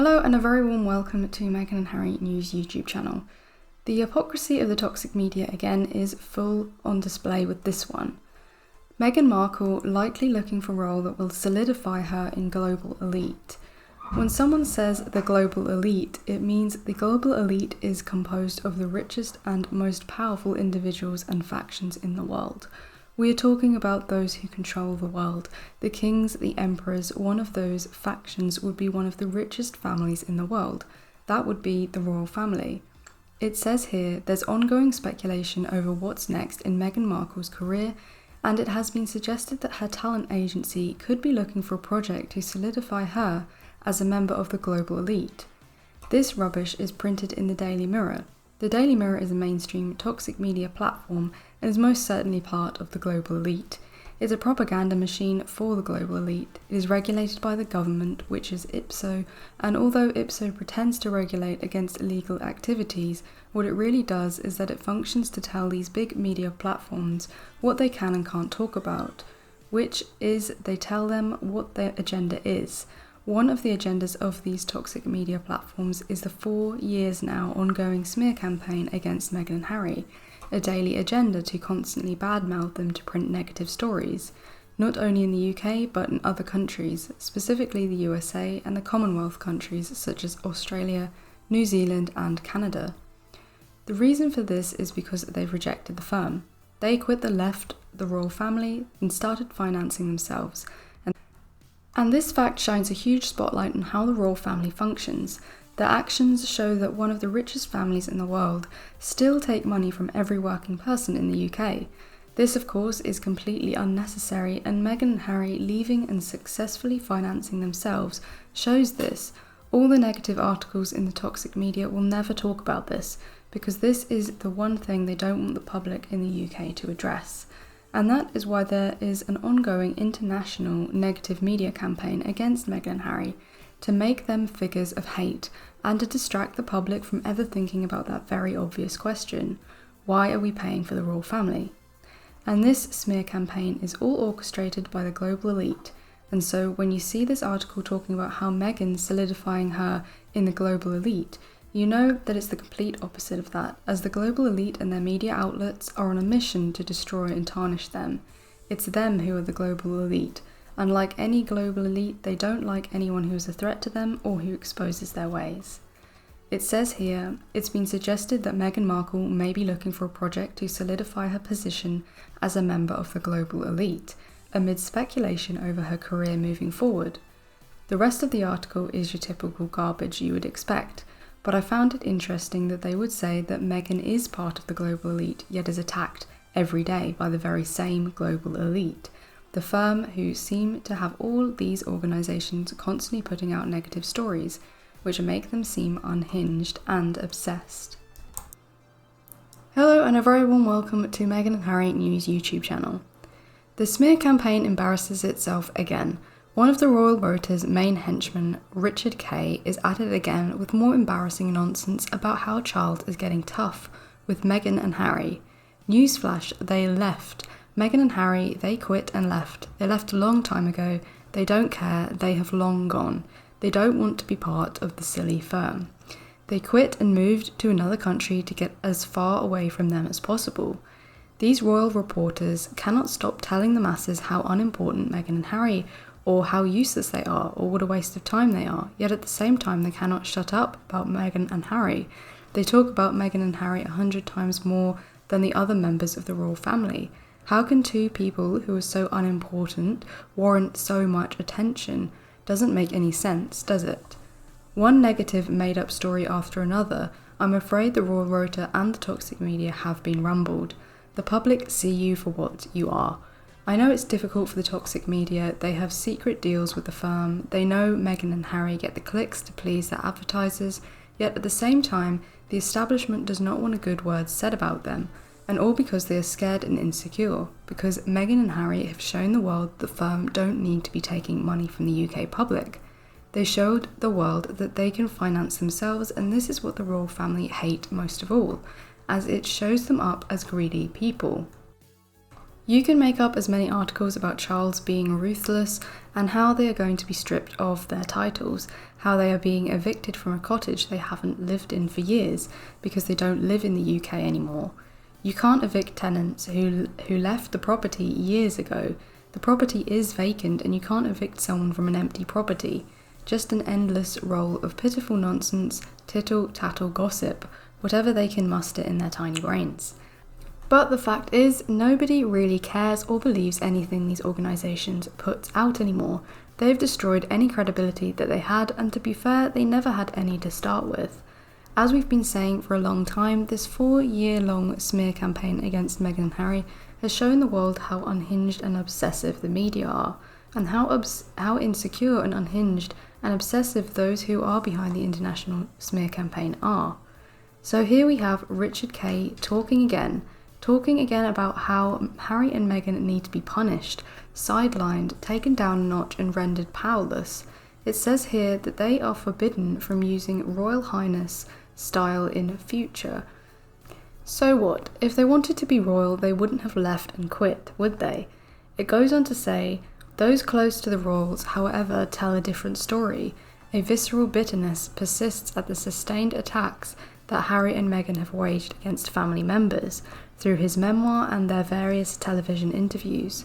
Hello and a very warm welcome to Meghan and Harry News YouTube channel. The hypocrisy of the toxic media again is full on display with this one. Meghan Markle likely looking for a role that will solidify her in global elite. When someone says the global elite, it means the global elite is composed of the richest and most powerful individuals and factions in the world. We are talking about those who control the world. The kings, the emperors, one of those factions would be one of the richest families in the world. That would be the royal family. It says here there's ongoing speculation over what's next in Meghan Markle's career, and it has been suggested that her talent agency could be looking for a project to solidify her as a member of the global elite. This rubbish is printed in the Daily Mirror. The Daily Mirror is a mainstream toxic media platform and is most certainly part of the global elite. It's a propaganda machine for the global elite. It is regulated by the government, which is Ipsos, and although Ipsos pretends to regulate against illegal activities, what it really does is that it functions to tell these big media platforms what they can and can't talk about, which is they tell them what their agenda is. One of the agendas of these toxic media platforms is the 4 years now ongoing smear campaign against Meghan and Harry, a daily agenda to constantly badmouth them to print negative stories, not only in the UK but in other countries, specifically the USA and the Commonwealth countries such as Australia, New Zealand and Canada. The reason for this is because they've rejected the firm. They quit the left, the royal family, and started financing themselves. And this fact shines a huge spotlight on how the royal family functions. Their actions show that one of the richest families in the world still take money from every working person in the UK. This, of course, is completely unnecessary, and Meghan and Harry leaving and successfully financing themselves shows this. All the negative articles in the toxic media will never talk about this, because this is the one thing they don't want the public in the UK to address. And that is why there is an ongoing international negative media campaign against Meghan and Harry, to make them figures of hate and to distract the public from ever thinking about that very obvious question: why are we paying for the royal family? And this smear campaign is all orchestrated by the global elite. And so when you see this article talking about how Meghan's solidifying her in the global elite, you know that it's the complete opposite of that, as the global elite and their media outlets are on a mission to destroy and tarnish them. It's them who are the global elite. Unlike any global elite, they don't like anyone who is a threat to them or who exposes their ways. It says here, it's been suggested that Meghan Markle may be looking for a project to solidify her position as a member of the global elite, amid speculation over her career moving forward. The rest of the article is your typical garbage you would expect, but I found it interesting that they would say that Meghan is part of the global elite, yet is attacked every day by the very same global elite, the firm who seem to have all these organisations constantly putting out negative stories, which make them seem unhinged and obsessed. Hello and a very warm welcome to Meghan and Harry News YouTube channel. The smear campaign embarrasses itself again. One of the royal rota's main henchmen, Richard Kay, is at it again with more embarrassing nonsense about how Charles is getting tough with Meghan and Harry. Newsflash, they left. Meghan and Harry, they quit and left. They left a long time ago. They don't care. They have long gone. They don't want to be part of the silly firm. They quit and moved to another country to get as far away from them as possible. These royal reporters cannot stop telling the masses how unimportant Meghan and Harry or how useless they are, or what a waste of time they are, yet at the same time they cannot shut up about Meghan and Harry. They talk about Meghan and Harry 100 times more than the other members of the royal family. How can two people who are so unimportant warrant so much attention? Doesn't make any sense, does it? One negative made-up story after another. I'm afraid the royal rota and the toxic media have been rumbled. The public see you for what you are. I know it's difficult for the toxic media. They have secret deals with the firm. They know Meghan and Harry get the clicks to please their advertisers, yet at the same time, the establishment does not want a good word said about them, and all because they are scared and insecure, because Meghan and Harry have shown the world the firm don't need to be taking money from the UK public. They showed the world that they can finance themselves, and this is what the royal family hate most of all, as it shows them up as greedy people. You can make up as many articles about Charles being ruthless and how they are going to be stripped of their titles, how they are being evicted from a cottage they haven't lived in for years because they don't live in the UK anymore. You can't evict tenants who left the property years ago. The property is vacant and you can't evict someone from an empty property. Just an endless roll of pitiful nonsense, tittle-tattle gossip, whatever they can muster in their tiny brains. But the fact is, nobody really cares or believes anything these organisations put out anymore. They've destroyed any credibility that they had, and to be fair, they never had any to start with. As we've been saying for a long time, this 4-year-long smear campaign against Meghan and Harry has shown the world how unhinged and obsessive the media are, and how insecure and unhinged and obsessive those who are behind the international smear campaign are. So here we have Richard Kay talking again about how Harry and Meghan need to be punished, sidelined, taken down a notch and rendered powerless. It says here that they are forbidden from using Royal Highness style in future. So what? If they wanted to be royal, they wouldn't have left and quit, would they? It goes on to say, those close to the royals, however, tell a different story. A visceral bitterness persists at the sustained attacks that Harry and Meghan have waged against family members, through his memoir and their various television interviews.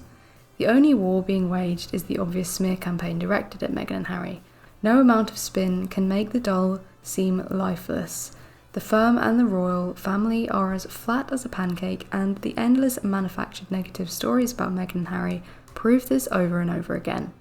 The only war being waged is the obvious smear campaign directed at Meghan and Harry. No amount of spin can make the doll seem lifeless. The firm and the royal family are as flat as a pancake, and the endless manufactured negative stories about Meghan and Harry prove this over and over again.